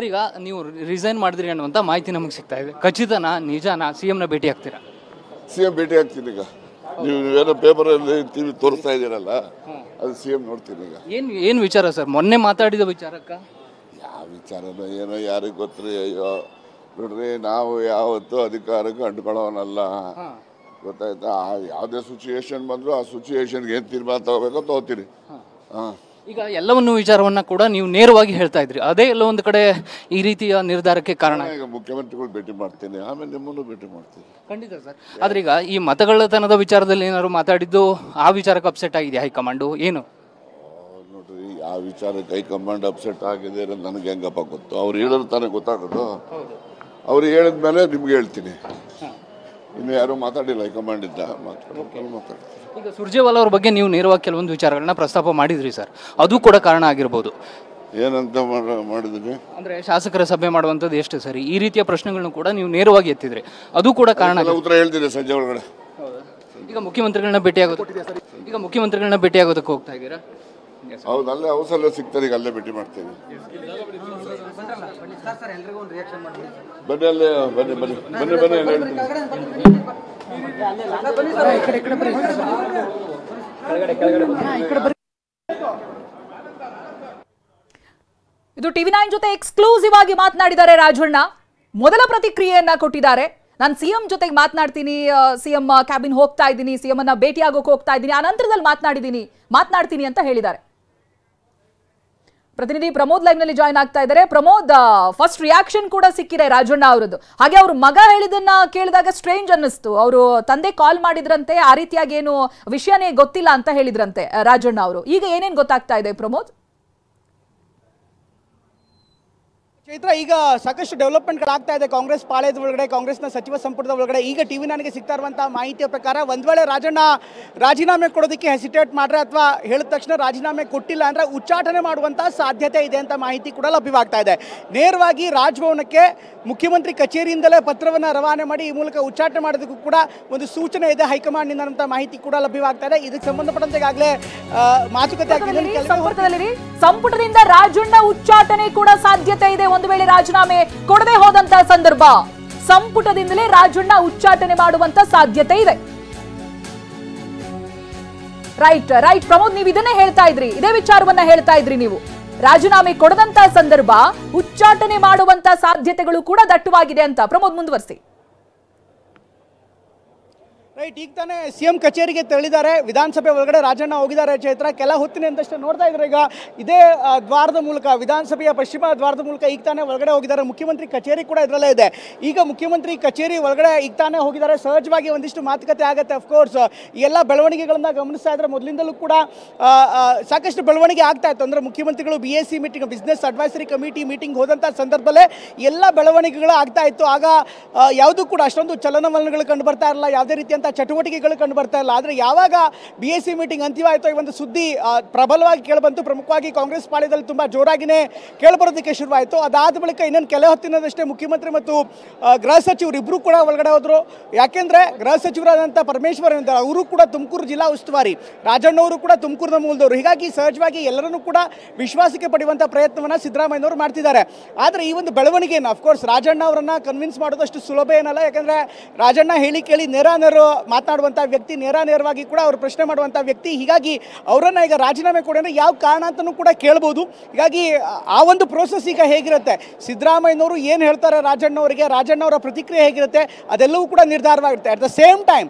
ಈಗ ನೀವು ರಿಸೈನ್ ಮಾಡಿದ್ರಿ ಅನ್ನುವಂಥ ಮಾಹಿತಿ ನಮಗೆ ಸಿಗ್ತಾ ಇದೆ. ಖಚಿತನಾ, ನಿಜಾನಾ? CM ಭೇಟಿ ಆಗ್ತೀರಾ? CM ಭೇಟಿ ಆಗ್ತೀನಿ. ಈಗ ನೀವು ಏನೋ ಪೇಪರಲ್ಲಿ TV ತೋರಿಸ್ತಾ ಇದ್ದೀರಲ್ಲ, ಅದು CM ನೋಡ್ತೀನಿ. ಈಗ ಏನು ವಿಚಾರ ಸರ್? ಮೊನ್ನೆ ಮಾತಾಡಿದ ವಿಚಾರಕ್ಕ ಯಾವ ವಿಚಾರನೋ ಏನೋ ಯಾರಿಗೆ ಗೊತ್ತ್ರಿ. ಅಯ್ಯೋ ನೋಡ್ರಿ, ನಾವು ಯಾವತ್ತೂ ಅಧಿಕಾರಕ್ಕೆ ಅಂಟ್ಕೊಳ್ಳೋನಲ್ಲ, ಗೊತ್ತಾಯ್ತಾ? ಯಾವುದೇ ಸಿಚುಯೇಷನ್ ಬಂದರೂ ಆ ಸಿಚುಯೇಷನ್ಗೆ ಏನು ತೀರ್ಮಾನ ತಗೋಬೇಕೋ ತಗೋತೀನಿ. ಈಗ ಎಲ್ಲವನ್ನು ವಿಚಾರವನ್ನ ಕೂಡ ನೀವು ನೇರವಾಗಿ ಹೇಳ್ತಾ ಇದ್ರಿ, ಅದೇ ಎಲ್ಲ ಒಂದು ಕಡೆ ಈ ರೀತಿಯ ನಿರ್ಧಾರಕ್ಕೆ ಕಾರಣ. ಈಗ ಮುಖ್ಯಮಂತ್ರಿಗಳು ಭೇಟಿ ಮಾಡ್ತೀನಿ, ಆಮೇಲೆ ನಿಮ್ಮನ್ನು ಭೇಟಿ ಮಾಡ್ತೀನಿ. ಖಂಡಿತ ಸರ್. ಆದ್ರೆ ಈಗ ಈ ಮತಗಳ್ಳತನದ ವಿಚಾರದಲ್ಲಿ ಏನಾದ್ರು ಮಾತಾಡಿದ್ದು, ಆ ವಿಚಾರಕ್ಕೆ ಅಪ್ಸೆಟ್ ಆಗಿದೆ ಹೈಕಮಾಂಡು ಏನು? ನೋಡ್ರಿ, ಯಾವ ವಿಚಾರಕ್ಕೆ ಹೈಕಮಾಂಡ್ ಅಪ್ಸೆಟ್ ಆಗಿದೆ ಅನ್ನೋದು ನನಗೆ ಹೆಂಗಪ್ಪ ಗೊತ್ತು? ಅವ್ರು ಹೇಳಿದ್ರೆ ತಾನೇ ಗೊತ್ತಾಗೋದು. ಅವ್ರು ಹೇಳಿದ್ಮೇಲೆ ನಿಮ್ಗೆ ಹೇಳ್ತೀನಿ. ಇನ್ನು ಯಾರು ಮಾತಾಡಿಲ್ಲ ಹೈಕಮಾಂಡ್ ಇದ್ದ, ಮಾತಾಡ್ತೀನಿ. ಈಗ ಸುರ್ಜೇವಾಲಾ ಅವ್ರ ಬಗ್ಗೆ ನೀವು ನೇರವಾಗಿ ಕೆಲವೊಂದು ವಿಚಾರಗಳನ್ನ ಪ್ರಸ್ತಾಪ ಮಾಡಿದ್ರಿ ಸರ್, ಅದು ಕೂಡ ಕಾರಣ ಆಗಿರ್ಬೋದು. ಏನಂತ ಮಾಡಿದ್ರಿ? ಅಂದ್ರೆ ಶಾಸಕರ ಸಭೆ ಮಾಡುವಂಥದ್ದು ಎಷ್ಟು ಸರಿ, ಈ ರೀತಿಯ ಪ್ರಶ್ನೆಗಳನ್ನು ಕೂಡ ನೀವು ನೇರವಾಗಿ ಎತ್ತಿದ್ರಿ, ಅದು ಕೂಡ ಕಾರಣ. ಉತ್ತರ ಹೇಳ್ತೀನಿ ಸಂಜೆ ಒಳಗಡೆ. ಈಗ ಮುಖ್ಯಮಂತ್ರಿಗಳನ್ನ ಭೇಟಿಯಾಗೋದಕ್ಕೆ ಹೋಗ್ತಾ ಇದ್ದೀರಾ? ಹೌದು, ಅಲ್ಲೇ ಅವಸರ ಸಿಗ್ತಾರೆ. ಈಗ ಅಲ್ಲೇ ಭೇಟಿ ಮಾಡ್ತೀನಿ. ಬನ್ನಿ, ಅಲ್ಲೇ ಬನ್ನಿ ಬನ್ನಿ ಬನ್ನಿ ಬನ್ನಿ ಹೇಳ್ತೀನಿ. ಇದು TV9 ಜೊತೆ ಎಕ್ಸ್ಕ್ಲೂಸಿವ್ ಆಗಿ ಮಾತನಾಡಿದ್ದಾರೆ ರಾಜಣ್ಣ. ಮೊದಲ ಪ್ರತಿಕ್ರಿಯೆಯನ್ನ ಕೊಟ್ಟಿದ್ದಾರೆ. ನಾನು CM ಜೊತೆಗೆ ಮಾತನಾಡ್ತೀನಿ, CM ಕ್ಯಾಬಿನ್ ಹೋಗ್ತಾ ಇದ್ದೀನಿ, CM ಅನ್ನ ಭೇಟಿಯಾಗೋಕೆ ಹೋಗ್ತಾ ಇದ್ದೀನಿ, ಆ ನಂತರದಲ್ಲಿ ಮಾತನಾಡ್ತೀನಿ ಅಂತ ಹೇಳಿದ್ದಾರೆ. ಪ್ರತಿನಿಧಿ ಪ್ರಮೋದ್ ಲೈವ್ ನಲ್ಲಿ ಜಾಯ್ನ್ ಆಗ್ತಾ ಇದ್ದಾರೆ. ಪ್ರಮೋದ್, ಫಸ್ಟ್ ರಿಯಾಕ್ಷನ್ ಕೂಡ ಸಿಕ್ಕಿದೆ ರಾಜಣ್ಣ ಅವರದ್ದು. ಹಾಗೆ ಅವ್ರ ಮಗ ಹೇಳಿದನ್ನ ಕೇಳಿದಾಗ ಸ್ಟ್ರೇಂಜ್ ಅನ್ನಿಸ್ತು. ಅವರು ತಂದೆ ಕಾಲ್ ಮಾಡಿದ್ರಂತೆ, ಆ ರೀತಿಯಾಗಿ ಏನು ವಿಷಯನೇ ಗೊತ್ತಿಲ್ಲ ಅಂತ ಹೇಳಿದ್ರಂತೆ ರಾಜಣ್ಣ ಅವರು. ಈಗ ಏನೇನು ಗೊತ್ತಾಗ್ತಾ ಇದೆ ಪ್ರಮೋದ್? ಚೈತ್ರ, ಈಗ ಸಾಕಷ್ಟು ಡೆವಲಪ್ಮೆಂಟ್ಗಳಾಗ್ತಾ ಇದೆ ಕಾಂಗ್ರೆಸ್ ಪಾಳ್ಯದ ಒಳಗಡೆ, ಕಾಂಗ್ರೆಸ್ನ ಸಚಿವ ಸಂಪುಟದ ಒಳಗಡೆ. ಈಗ TV9ಗೆ ಸಿಗ್ತಾ ಇರುವಂತಹ ಮಾಹಿತಿಯ ಪ್ರಕಾರ ಒಂದ್ ವೇಳೆ ರಾಜಣ್ಣ ರಾಜೀನಾಮೆ ಕೊಡೋದಕ್ಕೆ ಹೆಸಿಟೇಟ್ ಮಾಡ್ರೆ ಅಥವಾ ಹೇಳಿದ ತಕ್ಷಣ ರಾಜೀನಾಮೆ ಕೊಟ್ಟಿಲ್ಲ ಅಂದ್ರೆ ಉಚ್ಚಾಟನೆ ಮಾಡುವಂತಹ ಸಾಧ್ಯತೆ ಇದೆ ಅಂತ ಮಾಹಿತಿ ಕೂಡ ಲಭ್ಯವಾಗ್ತಾ ಇದೆ. ನೇರವಾಗಿ ರಾಜಭವನಕ್ಕೆ ಮುಖ್ಯಮಂತ್ರಿ ಕಚೇರಿಯಿಂದಲೇ ಪತ್ರವನ್ನು ರವಾನೆ ಮಾಡಿ ಈ ಮೂಲಕ ಉಚ್ಚಾಟನೆ ಮಾಡೋದಕ್ಕೂ ಕೂಡ ಒಂದು ಸೂಚನೆ ಇದೆ ಹೈಕಮಾಂಡ್ನಿಂದ ಅಂತ ಮಾಹಿತಿ ಕೂಡ ಲಭ್ಯವಾಗ್ತಾ ಇದೆ. ಇದಕ್ಕೆ ಸಂಬಂಧಪಟ್ಟಂತೆ ಈಗಾಗಲೇ ಮಾತುಕತೆ ಆಗಿದೆ. ಸಂಪುಟದಿಂದ ರಾಜಣ್ಣ ಉಚ್ಚಾಟನೆ ಕೂಡ ಸಾಧ್ಯತೆ ಇದೆ. ಒಂದು ವೇಳೆ ರಾಜೀನಾಮೆ ಕೊಡದೆ ಹೋದಂತಹ ಸಂದರ್ಭ ಸಂಪುಟದಿಂದಲೇ ರಾಜಣ್ಣ ಉಚ್ಚಾಟನೆ ಮಾಡುವಂತ ಸಾಧ್ಯತೆ ಇದೆ. ರೈಟ್ ಪ್ರಮೋದ್, ನೀವು ಇದನ್ನೇ ಹೇಳ್ತಾ ಇದ್ರಿ, ಇದೇ ವಿಚಾರವನ್ನ ಹೇಳ್ತಾ ಇದ್ರಿ ನೀವು. ರಾಜೀನಾಮೆ ಕೊಡದಂತ ಸಂದರ್ಭ ಉಚ್ಚಾಟನೆ ಮಾಡುವಂತ ಸಾಧ್ಯತೆಗಳು ಕೂಡ ದಟ್ಟವಾಗಿದೆ ಅಂತ. ಪ್ರಮೋದ್, ಮುಂದುವರಿಸಿ. ರೈಟ್, ಈಗ ತಾನೇ CM ಕಚೇರಿಗೆ ತೆರಳಿದ್ದಾರೆ. ವಿಧಾನಸಭೆ ಒಳಗಡೆ ರಾಜಣ್ಣ ಹೋಗಿದ್ದಾರೆ. ಚೈತ್ರ, ಕೆಲ ಹೊತ್ತಿನ ಅಂತಷ್ಟು ನೋಡ್ತಾ ಇದ್ರೆ ಈಗ ಇದೇ ದ್ವಾರದ ಮೂಲಕ, ವಿಧಾನಸಭೆಯ ಪಶ್ಚಿಮ ದ್ವಾರದ ಮೂಲಕ ಈಗ ತಾನೇ ಒಳಗಡೆ ಹೋಗಿದ್ದಾರೆ. ಮುಖ್ಯಮಂತ್ರಿ ಕಚೇರಿ ಕೂಡ ಇದರಲ್ಲೇ ಇದೆ. ಈಗ ಮುಖ್ಯಮಂತ್ರಿ ಕಚೇರಿ ಒಳಗಡೆ ಈಗ ತಾನೇ ಹೋಗಿದ್ದಾರೆ. ಸಹಜವಾಗಿ ಒಂದಿಷ್ಟು ಮಾತುಕತೆ ಆಗುತ್ತೆ. ಅಫ್ಕೋರ್ಸ್ ಈ ಎಲ್ಲ ಬೆಳವಣಿಗೆಗಳನ್ನ ಗಮನಿಸ್ತಾ ಇದ್ರೆ ಮೊದಲಿಂದಲೂ ಕೂಡ ಸಾಕಷ್ಟು ಬೆಳವಣಿಗೆ ಆಗ್ತಾ ಇತ್ತು. ಅಂದ್ರೆ ಮುಖ್ಯಮಂತ್ರಿಗಳು BAC meeting, business advisory committee meeting ಹೋದಂಥ ಸಂದರ್ಭದಲ್ಲೇ ಎಲ್ಲ ಬೆಳವಣಿಗೆಗಳು ಆಗ್ತಾ ಇತ್ತು. ಆಗ ಯಾವುದೂ ಕೂಡ ಅಷ್ಟೊಂದು ಚಲನವಲನಗಳು ಕಂಡು ಬರ್ತಾ ಇರಲಿಲ್ಲ, ಯಾವುದೇ ರೀತಿಯ ಚಟುವಟಿಕೆಗಳು ಕಂಡು ಬರ್ತಾ ಇಲ್ಲ. ಆದರೆ ಯಾವಾಗ BAC ಮೀಟಿಂಗ್ ಅಂತಿಮವಾಯಿತು, ಈ ಒಂದು ಸುದ್ದಿ ಪ್ರಬಲವಾಗಿ ಕೇಳಿಬಂತು. ಪ್ರಮುಖವಾಗಿ ಕಾಂಗ್ರೆಸ್ ಪಾಳ್ಯದಲ್ಲಿ ತುಂಬಾ ಜೋರಾಗಿನೇ ಕೇಳಿಬರೋದಕ್ಕೆ ಶುರುವಾಯಿತು. ಅದಾದ ಬಳಿಕ ಇನ್ನೊಂದು ಕೆಲ ಹೊತ್ತಿನದಷ್ಟೇ ಮುಖ್ಯಮಂತ್ರಿ ಮತ್ತು ಗೃಹ ಸಚಿವರು ಇಬ್ಬರು ಕೂಡ ಒಳಗಡೆ ಹೋದರು. ಯಾಕೆಂದ್ರೆ ಗೃಹ ಸಚಿವರಾದಂಥ ಪರಮೇಶ್ವರ್ ಇದ್ದಾರೆ, ಅವರು ಕೂಡ ತುಮಕೂರು ಜಿಲ್ಲಾ ಉಸ್ತುವಾರಿ, ರಾಜಣ್ಣವರು ಕೂಡ ತುಮಕೂರಿನ ಮೂಲದವರು. ಹೀಗಾಗಿ ಸಹಜವಾಗಿ ಎಲ್ಲರನ್ನೂ ಕೂಡ ವಿಶ್ವಾಸಕ್ಕೆ ಪಡೆಯುವಂಥ ಪ್ರಯತ್ನವನ್ನು ಸಿದ್ದರಾಮಯ್ಯನವರು ಮಾಡ್ತಿದ್ದಾರೆ. ಆದರೆ ಈ ಒಂದು ಬೆಳವಣಿಗೆಯನ್ನು ಅಫ್ಕೋರ್ಸ್ ರಾಜಣ್ಣ ಅವರನ್ನ ಕನ್ವಿನ್ಸ್ ಮಾಡೋದಷ್ಟು ಸುಲಭ ಏನಲ್ಲ. ಯಾಕಂದ್ರೆ ರಾಜಣ್ಣ ಹೇಳಿ ಕೇಳಿ ನೇರ ಮಾತನಾಡುವಂಥ ವ್ಯಕ್ತಿ, ನೇರವಾಗಿ ಕೂಡ ಅವರು ಪ್ರಶ್ನೆ ಮಾಡುವಂಥ ವ್ಯಕ್ತಿ. ಹೀಗಾಗಿ ಅವರನ್ನ ಈಗ ರಾಜೀನಾಮೆ ಕೊಡಿ ಅಂದ್ರೆ ಯಾವ ಕಾರಣ ಅಂತಲೂ ಕೂಡ ಕೇಳ್ಬೋದು. ಹೀಗಾಗಿ ಆ ಒಂದು ಪ್ರೋಸೆಸ್ ಈಗ ಹೇಗಿರುತ್ತೆ, ಸಿದ್ದರಾಮಯ್ಯನವರು ಏನು ಹೇಳ್ತಾರೆ ರಾಜಣ್ಣ ಅವರ ಪ್ರತಿಕ್ರಿಯೆ ಹೇಗಿರುತ್ತೆ, ಅದೆಲ್ಲವೂ ಕೂಡ ನಿರ್ಧಾರವಾಗಿರುತ್ತೆ. ಅಟ್ ದ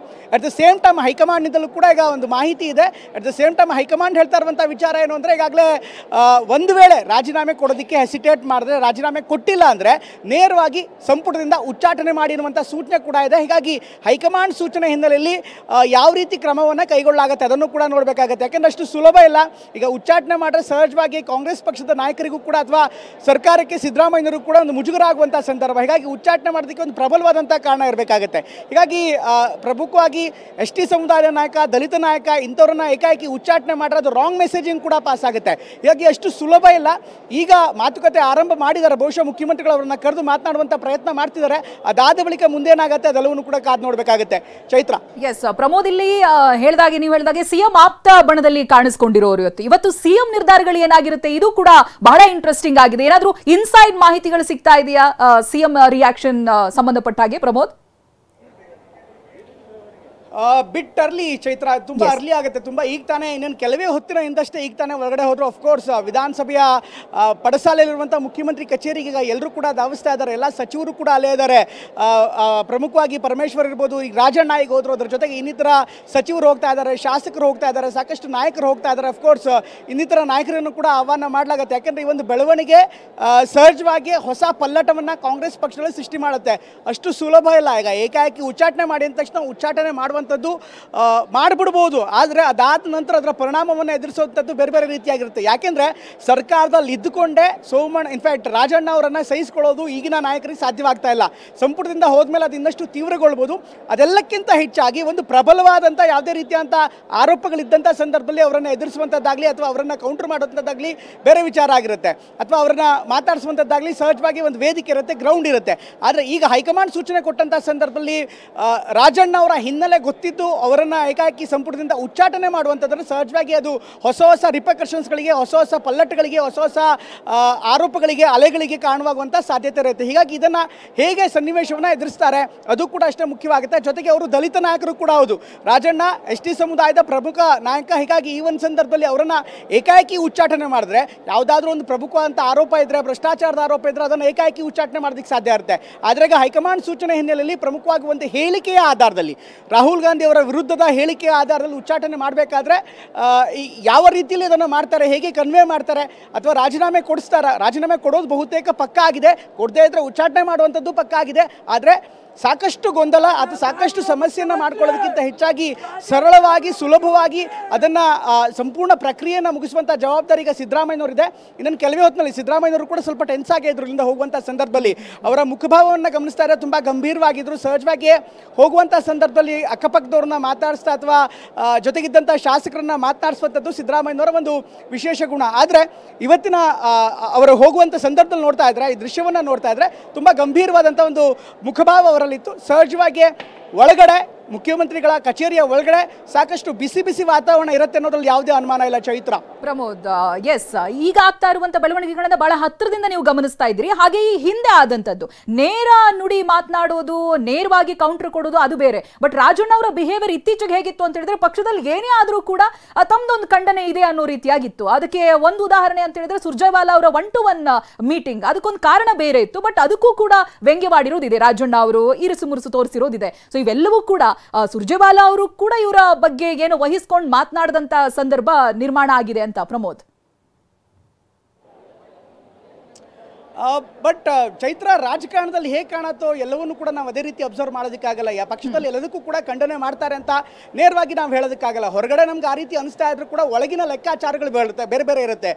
ಸೇಮ್ ಟೈಮ್ ಹೈಕಮಾಂಡ್ನಿಂದಲೂ ಕೂಡ ಈಗ ಒಂದು ಮಾಹಿತಿ ಇದೆ. At the same time high command ಹೇಳ್ತಾ ಇರುವಂಥ ವಿಚಾರ ಏನು ಅಂದರೆ, ಈಗಾಗಲೇ ಒಂದು ವೇಳೆ ರಾಜೀನಾಮೆ ಕೊಡೋದಕ್ಕೆ ಹೆಸಿಟೇಟ್ ಮಾಡಿದ್ರೆ, ರಾಜೀನಾಮೆ ಕೊಟ್ಟಿಲ್ಲ ಅಂದರೆ ನೇರವಾಗಿ ಸಂಪುಟದಿಂದ ಉಚ್ಚಾಟನೆ ಮಾಡಿ ಎನ್ನುವಂಥ ಸೂಚನೆ ಕೂಡ ಇದೆ. ಹೀಗಾಗಿ ಹೈಕಮಾಂಡ್ ಸೂಚನೆ ಹಿನ್ನೆಲೆಯಲ್ಲಿ ಯಾವ ರೀತಿ ಕ್ರಮವನ್ನು ಕೈಗೊಳ್ಳಲಾಗುತ್ತೆ ಅದನ್ನು ಕೂಡ ನೋಡಬೇಕಾಗುತ್ತೆ. ಯಾಕೆಂದ್ರೆ ಅಷ್ಟು ಸುಲಭ ಇಲ್ಲ. ಈಗ ಉಚ್ಚಾಟನೆ ಮಾಡಿದ್ರೆ ಸಹಜವಾಗಿ ಕಾಂಗ್ರೆಸ್ ಪಕ್ಷದ ನಾಯಕರಿಗೂ ಕೂಡ ಅಥವಾ ಸರ್ಕಾರಕ್ಕೆ, ಸಿದ್ದರಾಮಯ್ಯನವರು ಕೂಡ ಒಂದು ಮುಜುಗರ ಆಗುವಂಥ ಸಂದರ್ಭ. ಹೀಗಾಗಿ ಉಚ್ಚಾಟನೆ ಮಾಡೋದಕ್ಕೆ ಒಂದು ಪ್ರಬಲವಾದಂಥ ಕಾರಣ ಇರಬೇಕಾಗುತ್ತೆ. ಹೀಗಾಗಿ ಪ್ರಮುಖವಾಗಿ ST ಸಮುದಾಯದ ನಾಯಕ, ದಲಿತ ನಾಯಕ ಇಂಥವ್ರನ್ನ ಏಕಾಏಕಿ ಉಚ್ಚಾಟನೆ ಮಾಡಿದ್ರೆ ಅದು ರಾಂಗ್ ಮೆಸೇಜಿಂಗ್ ಕೂಡ ಪಾಸ್ ಆಗುತ್ತೆ. ಹೀಗಾಗಿ ಅಷ್ಟು ಸುಲಭ ಇಲ್ಲ. ಈಗ ಮಾತುಕತೆ ಆರಂಭ ಮಾಡಿದ್ದಾರೆ. ಬಹುಶಃ ಮುಖ್ಯಮಂತ್ರಿಗಳು ಅವರನ್ನ ಕರೆದು ಮಾತನಾಡುವಂಥ ಪ್ರಯತ್ನ ಮಾಡ್ತಿದ್ದಾರೆ. ಅದಾದ ಬಳಿಕ ಮುಂದೇನಾಗುತ್ತೆ ಅದೆಲ್ಲವನ್ನೂ ಕೂಡ ಕಾದು ನೋಡಬೇಕಾಗುತ್ತೆ. ಚೈತ್ರ. ಚೈತ್ರ. ಎಸ್ ಪ್ರಮೋದ್, ಇಲ್ಲಿ ಹೇಳಿದಾಗೆ ನೀವು ಹೇಳಿದಾಗೆ ಸಿಎಂ ಆಪ್ತ ಬಣದಲ್ಲಿ ಕಾಣಿಸ್ಕೊಂಡಿರೋರು ಇವತ್ತು ಸಿಎಂ ನಿರ್ಧಾರಗಳು ಏನಾಗಿರುತ್ತೆ ಇದು ಕೂಡ ಬಹಳ ಇಂಟ್ರೆಸ್ಟಿಂಗ್ ಆಗಿದೆ. ಏನಾದ್ರೂ ಇನ್ಸೈಡ್ ಮಾಹಿತಿಗಳು ಸಿಗ್ತಾ ಇದೆಯಾ ಸಿಎಂ ರಿಯಾಕ್ಷನ್ ಸಂಬಂಧಪಟ್ಟ ಹಾಗೆ ಪ್ರಮೋದ್? ಬಿಟ್ ಅರ್ಲಿ ಚೈತ್ರ, ತುಂಬಾ ಅರ್ಲಿ ಆಗುತ್ತೆ. ತುಂಬಾ ಈಗ ತಾನೇ ಇನ್ನೇನು ಕೆಲವೇ ಹೊತ್ತಿನ ಹಿಂದಷ್ಟೇ ಈಗ ತಾನೇ ಹೊರಗಡೆ ಹೋದ್ರು. ಅಫ್ಕೋರ್ಸ್ ವಿಧಾನಸಭೆಯ ಪಡಸಾಲೆಯಲ್ಲಿರುವಂಥ ಮುಖ್ಯಮಂತ್ರಿ ಕಚೇರಿಗೆ ಈಗ ಎಲ್ಲರೂ ಕೂಡ ಧಾವಿಸ್ತಾ ಇದ್ದಾರೆ. ಎಲ್ಲ ಸಚಿವರು ಕೂಡ ಅಲ್ಲೇ ಇದ್ದಾರೆ. ಪ್ರಮುಖವಾಗಿ ಪರಮೇಶ್ವರ್ ಇರ್ಬೋದು, ಈಗ ರಾಜಣ್ಣ ಈಗ ಹೋದ್ರು, ಅದ್ರ ಜೊತೆಗೆ ಇನ್ನಿತರ ಸಚಿವರು ಹೋಗ್ತಾ ಇದ್ದಾರೆ, ಶಾಸಕರು ಹೋಗ್ತಾ ಇದ್ದಾರೆ, ಸಾಕಷ್ಟು ನಾಯಕರು ಹೋಗ್ತಾ ಇದ್ದಾರೆ. ಅಫ್ಕೋರ್ಸ್ ಇನ್ನಿತರ ನಾಯಕರನ್ನು ಕೂಡ ಆಹ್ವಾನ ಮಾಡಲಾಗುತ್ತೆ. ಯಾಕೆಂದ್ರೆ ಈ ಒಂದು ಬೆಳವಣಿಗೆ ಸಹಜವಾಗಿ ಹೊಸ ಪಲ್ಲಟವನ್ನು ಕಾಂಗ್ರೆಸ್ ಪಕ್ಷದಲ್ಲಿ ಸೃಷ್ಟಿ ಮಾಡುತ್ತೆ. ಅಷ್ಟು ಸುಲಭ ಇಲ್ಲ. ಈಗ ಏಕಾಏಕಿ ಉಚ್ಚಾಟನೆ ಮಾಡಿ ಅಂದ ತಕ್ಷಣ ಉಚ್ಚಾಟನೆ ಮಾಡುವಂಥದ್ದು ಮಾಡಿಬಿಡ್ಬೋದು, ಆದರೆ ಅದಾದ ನಂತರ ಅದರ ಪರಿಣಾಮವನ್ನು ಎದುರಿಸುವಂಥದ್ದು ಬೇರೆ ಬೇರೆ ರೀತಿಯಾಗಿರುತ್ತೆ. ಯಾಕೆಂದರೆ ಸರ್ಕಾರದಲ್ಲಿ ಇದ್ದುಕೊಂಡೇ ಸೋಮಣ್ಣ, ಇನ್ಫ್ಯಾಕ್ಟ್ ರಾಜಣ್ಣ ಅವರನ್ನು ಸಹಿಸಿಕೊಳ್ಳೋದು ಈಗಿನ ನಾಯಕರಿಗೆ ಸಾಧ್ಯವಾಗ್ತಾ ಇಲ್ಲ. ಸಂಪುಟದಿಂದ ಹೋದ್ಮೇಲೆ ಅದು ಇನ್ನಷ್ಟು ತೀವ್ರಗೊಳ್ಬೋದು. ಅದೆಲ್ಲಕ್ಕಿಂತ ಹೆಚ್ಚಾಗಿ ಒಂದು ಪ್ರಬಲವಾದಂಥ ಯಾವುದೇ ರೀತಿಯಂಥ ಆರೋಪಗಳಿದ್ದಂಥ ಸಂದರ್ಭದಲ್ಲಿ ಅವರನ್ನು ಎದುರಿಸುವಂಥದ್ದಾಗಲಿ ಅಥವಾ ಅವರನ್ನು ಕೌಂಟರ್ ಮಾಡುವಂಥದ್ದಾಗಲಿ ಬೇರೆ ವಿಚಾರ ಆಗಿರುತ್ತೆ, ಅಥವಾ ಅವರನ್ನು ಮಾತಾಡಿಸುವಂಥದ್ದಾಗಲಿ ಸಹಜವಾಗಿ ಒಂದು ವೇದಿಕೆ ಇರುತ್ತೆ, ಗ್ರೌಂಡ್ ಇರುತ್ತೆ. ಆದರೆ ಈಗ ಹೈಕಮಾಂಡ್ ಸೂಚನೆ ಕೊಟ್ಟಂಥ ಸಂದರ್ಭದಲ್ಲಿ ರಾಜಣ್ಣ ಅವರ ಹಿನ್ನೆಲೆ ಗೊತ್ತಿದ್ದು ಅವರನ್ನು ಏಕಾಏಕಿ ಸಂಪುಟದಿಂದ ಉಚ್ಚಾಟನೆ ಮಾಡುವಂಥದ್ದನ್ನು ಸಹಜವಾಗಿ ಅದು ಹೊಸ ಹೊಸ ರಿಪರ್ಕಷನ್ಸ್ಗಳಿಗೆ, ಹೊಸ ಹೊಸ ಪಲ್ಲಟ್ಟಗಳಿಗೆ, ಹೊಸ ಹೊಸ ಆರೋಪಗಳಿಗೆ, ಅಲೆಗಳಿಗೆ ಕಾರಣವಾಗುವಂಥ ಸಾಧ್ಯತೆ ಇರುತ್ತೆ. ಹೀಗಾಗಿ ಇದನ್ನು ಹೇಗೆ ಸನ್ನಿವೇಶವನ್ನು ಎದುರಿಸ್ತಾರೆ ಅದು ಕೂಡ ಅಷ್ಟೇ ಮುಖ್ಯವಾಗುತ್ತೆ. ಜೊತೆಗೆ ಅವರು ದಲಿತ ನಾಯಕರು ಕೂಡ ಹೌದು. ರಾಜಣ್ಣ ಎಸ್ ಟಿ ಸಮುದಾಯದ ಪ್ರಮುಖ ನಾಯಕ. ಹೀಗಾಗಿ ಈ ಒಂದು ಸಂದರ್ಭದಲ್ಲಿ ಅವರನ್ನು ಏಕಾಏಕಿ ಉಚ್ಚಾಟನೆ ಮಾಡಿದ್ರೆ, ಯಾವುದಾದ್ರೂ ಒಂದು ಪ್ರಮುಖವಾದಂಥ ಆರೋಪ ಇದ್ದರೆ, ಭ್ರಷ್ಟಾಚಾರದ ಆರೋಪ ಇದ್ದರೆ ಅದನ್ನು ಏಕಾಏಕಿ ಉಚ್ಚಾಟನೆ ಮಾಡೋದಕ್ಕೆ ಸಾಧ್ಯ ಇರುತ್ತೆ. ಆದರೆ ಈಗ ಹೈಕಮಾಂಡ್ ಸೂಚನೆ ಹಿನ್ನೆಲೆಯಲ್ಲಿ ಪ್ರಮುಖವಾಗಿ ಒಂದು ಹೇಳಿಕೆಯ ಆಧಾರದಲ್ಲಿ, ರಾಹುಲ್ ಗಾಂಧಿ ಅವರ ವಿರುದ್ಧದ ಹೇಳಿಕೆಯ ಆಧಾರದಲ್ಲಿ ಉಚ್ಚಾಟನೆ ಮಾಡಬೇಕಾದ್ರೆ ಯಾವ ರೀತಿಯಲ್ಲಿ ಅದನ್ನು ಮಾಡ್ತಾರೆ, ಹೇಗೆ ಕನ್ವೆ ಮಾಡ್ತಾರೆ, ಅಥವಾ ರಾಜೀನಾಮೆ ಕೊಡಿಸ್ತಾರ? ರಾಜೀನಾಮೆ ಕೊಡೋದು ಬಹುತೇಕ ಪಕ್ಕ ಆಗಿದೆ, ಕೊಡದೇ ಇದ್ರೆ ಉಚ್ಚಾಟನೆ ಮಾಡುವಂಥದ್ದು ಪಕ್ಕ ಆಗಿದೆ. ಆದರೆ ಸಾಕಷ್ಟು ಗೊಂದಲ ಅಥವಾ ಸಾಕಷ್ಟು ಸಮಸ್ಯೆಯನ್ನು ಮಾಡ್ಕೊಳ್ಳೋದಕ್ಕಿಂತ ಹೆಚ್ಚಾಗಿ ಸರಳವಾಗಿ, ಸುಲಭವಾಗಿ ಅದನ್ನು ಸಂಪೂರ್ಣ ಪ್ರಕ್ರಿಯೆಯನ್ನು ಮುಗಿಸುವಂಥ ಜವಾಬ್ದಾರಿ ಈಗ ಸಿದ್ದರಾಮಯ್ಯನವರಿದೆ. ಇನ್ನೊಂದು ಕೆಲವೇ ಹೊತ್ತಿನಲ್ಲಿ ಸಿದ್ದರಾಮಯ್ಯನವರು ಕೂಡ ಸ್ವಲ್ಪ ಟೆನ್ಸ್ ಆಗಿದ್ರು ಇಲ್ಲಿಂದ ಹೋಗುವಂಥ ಸಂದರ್ಭದಲ್ಲಿ. ಅವರ ಮುಖಭಾವವನ್ನು ಗಮನಿಸ್ತಾ ಇದ್ದಾರೆ, ತುಂಬ ಗಂಭೀರವಾಗಿದ್ದರು. ಸಹಜವಾಗಿ ಹೋಗುವಂಥ ಸಂದರ್ಭದಲ್ಲಿ ಅಕ್ಕಪಕ್ಕದವ್ರನ್ನ ಮಾತಾಡಿಸ್ತಾ ಅಥವಾ ಜೊತೆಗಿದ್ದಂಥ ಶಾಸಕರನ್ನ ಮಾತನಾಡಿಸುವಂಥದ್ದು ಸಿದ್ದರಾಮಯ್ಯನವರ ಒಂದು ವಿಶೇಷ ಗುಣ. ಆದರೆ ಇವತ್ತಿನ ಅವರು ಹೋಗುವಂಥ ಸಂದರ್ಭದಲ್ಲಿ ನೋಡ್ತಾ ಇದ್ರೆ, ಈ ದೃಶ್ಯವನ್ನು ನೋಡ್ತಾ ಇದ್ರೆ ತುಂಬ ಗಂಭೀರವಾದಂಥ ಒಂದು ಮುಖಭಾವ ಅವರಲ್ಲಿತ್ತು. ಸಹಜವಾಗಿ ಒಳಗಡೆ ಮುಖ್ಯಮಂತ್ರಿಗಳ ಕಚೇರಿಯ ಒಳಗಡೆ ಸಾಕಷ್ಟು ಬಿಸಿ ಬಿಸಿ ವಾತಾವರಣ ಇರುತ್ತೆ ಅನ್ನೋದ್ರಲ್ಲಿ ಯಾವುದೇ ಅನುಮಾನ ಇಲ್ಲ ಚೈತ್ರ. ಪ್ರಮೋದ್, ಎಸ್, ಈಗ ಆಗ್ತಾ ಇರುವಂತ ಬೆಳವಣಿಗೆಗಳನ್ನ ಬಹಳ ಹತ್ತಿರದಿಂದ ನೀವು ಗಮನಿಸ್ತಾ ಇದ್ರಿ. ಹಾಗೆ ಈ ಹಿಂದೆ ಆದಂತದ್ದು ನೇರ ನುಡಿ ಮಾತನಾಡೋದು, ನೇರವಾಗಿ ಕೌಂಟರ್ ಕೊಡೋದು ಅದು ಬೇರೆ. ಬಟ್ ರಾಜಣ್ಣ ಅವರ ಬಿಹೇವಿಯರ್ ಇತ್ತೀಚೆಗೆ ಹೇಗಿತ್ತು ಅಂತ ಹೇಳಿದ್ರೆ, ಪಕ್ಷದಲ್ಲಿ ಏನೇ ಆದ್ರೂ ಕೂಡ ತಮ್ದೊಂದು ಖಂಡನೆ ಇದೆ ಅನ್ನೋ ರೀತಿಯಾಗಿತ್ತು. ಅದಕ್ಕೆ ಒಂದು ಉದಾಹರಣೆ ಅಂತ ಹೇಳಿದ್ರೆ ಸುರ್ಜೇವಾಲಾ ಅವರ 1-to-1 ಮೀಟಿಂಗ್, ಅದಕ್ಕೊಂದು ಕಾರಣ ಬೇರೆ ಇತ್ತು. ಬಟ್ ಅದಕ್ಕೂ ಕೂಡ ವ್ಯಂಗ್ಯವಾಡಿರೋದಿದೆ, ರಾಜಣ್ಣ ಅವರು ಇರುಸು ಮುರುಸು ತೋರಿಸಿರೋದಿದೆ. ಸೊ ಇವೆಲ್ಲವೂ ಕೂಡ ಸುರ್ಜೇವಾಲಾ ಅವರು ಕೂಡ ಇವರ ಬಗ್ಗೆ ಏನೋ ವಹಿಸ್ಕೊಂಡು ಮಾತನಾಡದಂತ ಸಂದರ್ಭ ನಿರ್ಮಾಣ ಆಗಿದೆ ಅಂತ ಪ್ರಮೋದ್. ಬಟ್ ಚೈತ್ರ, ರಾಜಕಾರಣದಲ್ಲಿ ಹೇಗೆ ಕಾಣತ್ತೋ ಎಲ್ಲವನ್ನೂ ಕೂಡ ನಾವು ಅದೇ ರೀತಿ ಅಬ್ಸರ್ವ್ ಮಾಡೋದಕ್ಕಾಗಲ್ಲ. ಯಾವ ಪಕ್ಷದಲ್ಲಿ ಎಲ್ಲದಕ್ಕೂ ಕೂಡ ಖಂಡನೆ ಮಾಡ್ತಾರೆ ಅಂತ ನೇರವಾಗಿ ನಾವು ಹೇಳೋದಕ್ಕಾಗಲ್ಲ. ಹೊರಗಡೆ ನಮ್ಗೆ ಆ ರೀತಿ ಅನಿಸ್ತಾ ಇದ್ರೂ ಕೂಡ ಒಳಗಿನ ಲೆಕ್ಕಾಚಾರಗಳು ಬೇರೆ ಬೇರೆ ಇರುತ್ತೆ.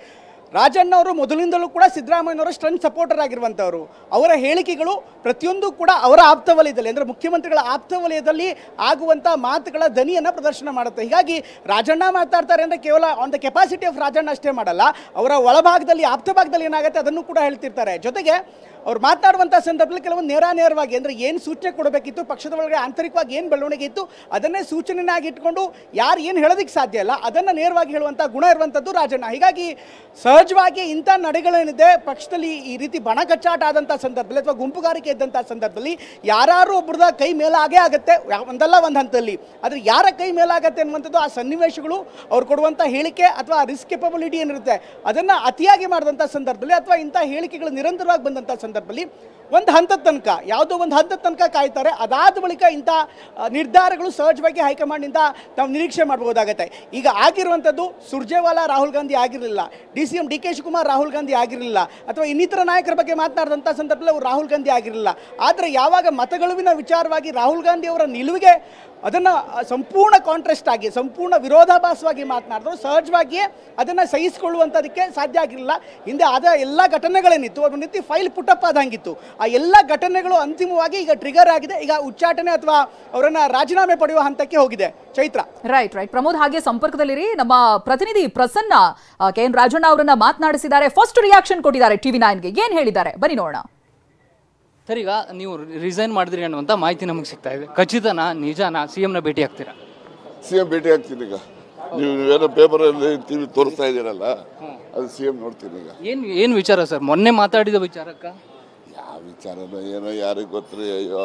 ರಾಜಣ್ಣ ಅವರು ಮೊದಲಿಂದಲೂ ಕೂಡ ಸಿದ್ದರಾಮಯ್ಯನವರ ಸ್ಟ್ರೆಂತ್ ಸಪೋರ್ಟರ್ ಆಗಿರುವಂಥವ್ರು. ಅವರ ಹೇಳಿಕೆಗಳು ಪ್ರತಿಯೊಂದು ಕೂಡ ಅವರ ಆಪ್ತವಲಯದಲ್ಲಿ, ಅಂದರೆ ಮುಖ್ಯಮಂತ್ರಿಗಳ ಆಪ್ತವಲಯದಲ್ಲಿ ಆಗುವಂಥ ಮಾತುಗಳ ದನಿಯನ್ನು ಪ್ರದರ್ಶನ ಮಾಡುತ್ತೆ. ಹೀಗಾಗಿ ರಾಜಣ್ಣ ಮಾತಾಡ್ತಾರೆ ಅಂದರೆ ಕೇವಲ on the capacity of Rajanna ಅಷ್ಟೇ ಮಾಡಲ್ಲ, ಅವರ ಒಳಭಾಗದಲ್ಲಿ, ಆಪ್ತ ಭಾಗದಲ್ಲಿ ಏನಾಗುತ್ತೆ ಅದನ್ನು ಕೂಡ ಹೇಳ್ತಿರ್ತಾರೆ. ಜೊತೆಗೆ ಅವ್ರು ಮಾತನಾಡುವಂಥ ಸಂದರ್ಭದಲ್ಲಿ ಕೆಲವೊಂದು ನೇರವಾಗಿ ಅಂದರೆ ಏನು ಸೂಚನೆ ಕೊಡಬೇಕಿತ್ತು, ಪಕ್ಷದ ಒಳಗಡೆ ಆಂತರಿಕವಾಗಿ ಏನು ಬೆಳವಣಿಗೆ ಇತ್ತು ಅದನ್ನೇ ಸೂಚನೆಯಾಗಿ ಇಟ್ಕೊಂಡು ಯಾರು ಏನು ಹೇಳೋದಕ್ಕೆ ಸಾಧ್ಯ ಇಲ್ಲ ಅದನ್ನು ನೇರವಾಗಿ ಹೇಳುವಂಥ ಗುಣ ಇರುವಂಥದ್ದು ರಾಜಣ್ಣ. ಹೀಗಾಗಿ ಸಹಜವಾಗಿ ಇಂಥ ನಡೆಗಳೇನಿದೆ ಪಕ್ಷದಲ್ಲಿ ಈ ರೀತಿ ಬಣ ಕಚ್ಚಾಟ ಆದಂಥ ಸಂದರ್ಭದಲ್ಲಿ ಅಥವಾ ಗುಂಪುಗಾರಿಕೆ ಇದ್ದಂಥ ಸಂದರ್ಭದಲ್ಲಿ ಯಾರು ಒಬ್ಬರದ ಕೈ ಮೇಲಾಗೇ ಆಗುತ್ತೆ, ಒಂದಲ್ಲ ಒಂದು ಹಂತದಲ್ಲಿ. ಆದರೆ ಯಾರ ಕೈ ಮೇಲಾಗತ್ತೆ ಅನ್ನುವಂಥದ್ದು ಆ ಸನ್ನಿವೇಶಗಳು, ಅವ್ರು ಕೊಡುವಂಥ ಹೇಳಿಕೆ ಅಥವಾ ರಿಸ್ಕ್ ಕೆಪಬಿಲಿಟಿ ಏನಿರುತ್ತೆ ಅದನ್ನು ಅತಿಯಾಗಿ ಮಾಡಿದಂಥ ಸಂದರ್ಭದಲ್ಲಿ ಅಥವಾ ಇಂಥ ಹೇಳಿಕೆಗಳು ನಿರಂತರವಾಗಿ ಬಂದಂಥ ಸಂದರ್ಭದಲ್ಲಿ ಒಂದು ಹಂತದ ತನಕ, ಯಾವುದೋ ಒಂದು ಹಂತದ ತನಕ ಕಾಯ್ತಾರೆ. ಅದಾದ ಬಳಿಕ ಇಂಥ ನಿರ್ಧಾರಗಳು ಸಹಜವಾಗಿ ಹೈಕಮಾಂಡ್ನಿಂದ ನಾವು ನಿರೀಕ್ಷೆ ಮಾಡಬಹುದಾಗತ್ತೆ. ಈಗ ಆಗಿರುವಂಥದ್ದು ಸುರ್ಜೇವಾಲಾ ರಾಹುಲ್ ಗಾಂಧಿ ಆಗಿರಲಿಲ್ಲ, DCM DK ಶಿವಕುಮಾರ್ ರಾಹುಲ್ ಗಾಂಧಿ ಆಗಿರಲಿಲ್ಲ, ಅಥವಾ ಇನ್ನಿತರ ನಾಯಕರ ಬಗ್ಗೆ ಮಾತನಾಡಿದಂಥ ಸಂದರ್ಭದಲ್ಲಿ ಅವರು ರಾಹುಲ್ ಗಾಂಧಿ ಆಗಿರಲಿಲ್ಲ. ಆದರೆ ಯಾವಾಗ ಮತಗೆಲುವಿನ ವಿಚಾರವಾಗಿ ರಾಹುಲ್ ಗಾಂಧಿ ಅವರ ನಿಲುವಿಗೆ ಅದನ್ನು ಸಂಪೂರ್ಣ ಕಾಂಟ್ರಾಸ್ಟ್ ಆಗಿ, ಸಂಪೂರ್ಣ ವಿರೋಧಾಭಾಸವಾಗಿ ಮಾತನಾಡಿದ್ರು, ಸಹಜವಾಗಿಯೇ ಅದನ್ನು ಸಹಿಸಿಕೊಳ್ಳುವಂಥದಕ್ಕೆ ಸಾಧ್ಯ ಆಗಿರಲಿಲ್ಲ. ಹಿಂದೆ ಆದ ಎಲ್ಲ ಘಟನೆಗಳೇನಿತ್ತು ಅದನ್ನ ರೀತಿ ಫೈಲ್ ಪುಟಪ್ ಆದಂಗಿತ್ತು. ಆ ಎಲ್ಲ ಘಟನೆಗಳು ಅಂತಿಮವಾಗಿ ಈಗ ಟ್ರಿಗರ್ ಆಗಿದೆ. ಈಗ ಉಚ್ಚಾಟನೆ ಅಥವಾ ಅವರನ್ನು ರಾಜೀನಾಮೆ ಪಡೆಯುವ ಹಂತಕ್ಕೆ ಹೋಗಿದೆ ಚೈತ್ರ. ರೈಟ್ ಪ್ರಮೋದ್, ಹಾಗೆ ಸಂಪರ್ಕದಲ್ಲಿರಿ. ನಮ್ಮ ಪ್ರತಿನಿಧಿ ಪ್ರಸನ್ನ KN ರಾಜಣ್ಣ ಅವರನ್ನ ಮಾತನಾಡಿಸಿದ್ದಾರೆ. ಫಸ್ಟ್ ರಿಯಾಕ್ಷನ್ ಕೊಟ್ಟಿದ್ದಾರೆ TV9ಗೆ. ಏನ್ ಹೇಳಿದ್ದಾರೆ ಬನ್ನಿ ನೋಡೋಣ. ಸರ್, ಈಗ ನೀವು ರಿಸೈನ್ ಮಾಡಿದ್ರಿ ಅನ್ನುವಂಥ ಮಾಹಿತಿ ನಮಗೆ ಸಿಗ್ತಾ ಇದೆ. ಖಚಿತನಾ, ನಿಜಾನಾ? CM ಭೇಟಿ ಆಗ್ತೀರಾ? CM ಭೇಟಿ ಆಗ್ತೀನಿ. ಈಗ ನೀವು ಏನೋ ಪೇಪರಲ್ಲಿ TV ತೋರಿಸ್ತಾ ಇದ್ದೀರಲ್ಲ, ಅದು CM ನೋಡ್ತೀನಿ. ಈಗ ಏನು ವಿಚಾರ ಸರ್? ಮೊನ್ನೆ ಮಾತಾಡಿದ ವಿಚಾರಕ್ಕ ಯಾವ ವಿಚಾರನೋ ಏನೋ ಯಾರಿಗೆ ಗೊತ್ತ್ರಿ. ಅಯ್ಯೋ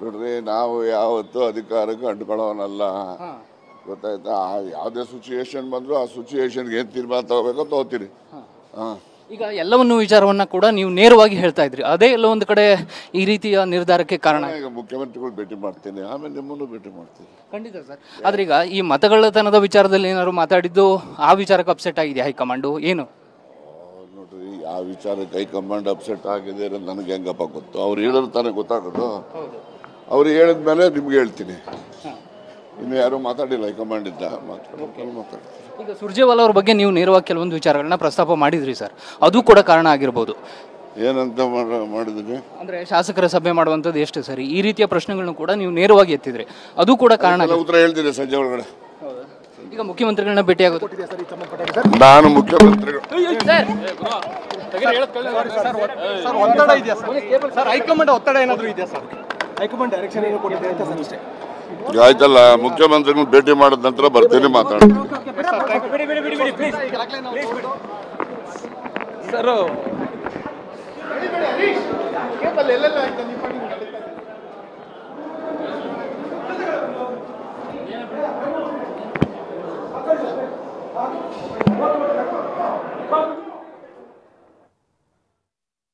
ನೋಡ್ರಿ, ನಾವು ಯಾವತ್ತೂ ಅಧಿಕಾರಕ್ಕೆ ಅಂಟ್ಕೊಳ್ಳೋನಲ್ಲ, ಗೊತ್ತಾಯ್ತಾ? ಯಾವುದೇ ಸಿಚುಯೇಷನ್ ಬಂದರೂ ಆ ಸಿಚುಯೇಷನ್ಗೆ ಏನು ತೀರ್ಮಾನ ತಗೋಬೇಕೋ ತಗೋತೀನಿ. ಈಗ ಎಲ್ಲವನ್ನೂ ವಿಚಾರವನ್ನ ಕೂಡ ನೀವು ನೇರವಾಗಿ ಹೇಳ್ತಾ ಇದ್ರಿ. ಅದೇ ಎಲ್ಲ ಒಂದು ಕಡೆ ಈ ರೀತಿಯ ನಿರ್ಧಾರಕ್ಕೆ ಕಾರಣ. ಈಗ ಮುಖ್ಯಮಂತ್ರಿಗಳು ಭೇಟಿ ಮಾಡ್ತೀನಿ, ಆಮೇಲೆ ನಿಮ್ಮನ್ನು ಭೇಟಿ ಮಾಡ್ತೀನಿ. ಖಂಡಿತ ಸರ್. ಆದ್ರೆ ಈಗ ಈ ಮತಗಳ್ಳತನದ ವಿಚಾರದಲ್ಲಿ ಏನಾದ್ರು ಮಾತಾಡಿದ್ದು, ಆ ವಿಚಾರಕ್ಕೆ ಅಪ್ಸೆಟ್ ಆಗಿದೆ ಹೈಕಮಾಂಡು ಏನು? ನೋಡ್ರಿ, ಯಾವ ವಿಚಾರಕ್ಕೆ ಹೈಕಮಾಂಡ್ ಅಪ್ಸೆಟ್ ಆಗಿದೆ ಅನ್ನೋದು ನನಗೆ ಹೆಂಗಪ್ಪ ಗೊತ್ತು. ಅವ್ರು ಹೇಳಿದ್ರೆ ತಾನೇ ಗೊತ್ತಾಗೋದು. ಅವ್ರು ಹೇಳಿದ್ಮೇಲೆ ನಿಮ್ಗೆ ಹೇಳ್ತೀನಿ. ಇನ್ನು ಯಾರು ಮಾತಾಡಿಲ್ಲ ಹೈಕಮಾಂಡ್ ಇದ್ದ ಮಾತಾಡ್ತೀನಿ. ಈಗ ಸುರ್ಜೇವಾಲಾ ಅವ್ರ ಬಗ್ಗೆ ನೀವು ನೇರವಾಗಿ ಕೆಲವೊಂದು ವಿಚಾರಗಳನ್ನ ಪ್ರಸ್ತಾಪ ಮಾಡಿದ್ರಿ ಸರ್, ಅದು ಕೂಡ ಕಾರಣ ಆಗಿರ್ಬೋದು. ಏನಂತ ಮಾಡಿದ್ರಿ? ಅಂದ್ರೆ ಶಾಸಕರ ಸಭೆ ಮಾಡುವಂಥದ್ದು ಎಷ್ಟು ಸರಿ, ಈ ರೀತಿಯ ಪ್ರಶ್ನೆಗಳನ್ನು ಕೂಡ ನೀವು ನೇರವಾಗಿ ಎತ್ತಿದ್ರಿ, ಅದು ಕೂಡ ಕಾರಣ. ಉತ್ತರ ಹೇಳ್ತೀನಿ ಸಂಜೆ ಒಳಗಡೆ. ಈಗ ಮುಖ್ಯಮಂತ್ರಿಗಳನ್ನ ಭೇಟಿಯಾಗೋದು, ನಾನು ಮುಖ್ಯಮಂತ್ರಿಗಳು ಒತ್ತಡ ಇದೆಯಾ ಸರ್? ಹೈಕಮಾಂಡ್ ಒತ್ತಡ ಏನಾದರೂ ಇದೆಯಾ ಸರ್? ಹೈಕಮಾಂಡ್ ಡೈರೆಕ್ಷನ್ ಏನು ಕೊಟ್ಟಿದೆ ಅಂತ ಸರ್ ಅಷ್ಟೇ. ಆಯ್ತಲ್ಲ, ಮುಖ್ಯಮಂತ್ರಿಗಳು ಭೇಟಿ ಮಾಡಿದ ನಂತರ ಬರ್ತೀನಿ, ಮಾತಾಡ್ತೀನಿ. ಸರ್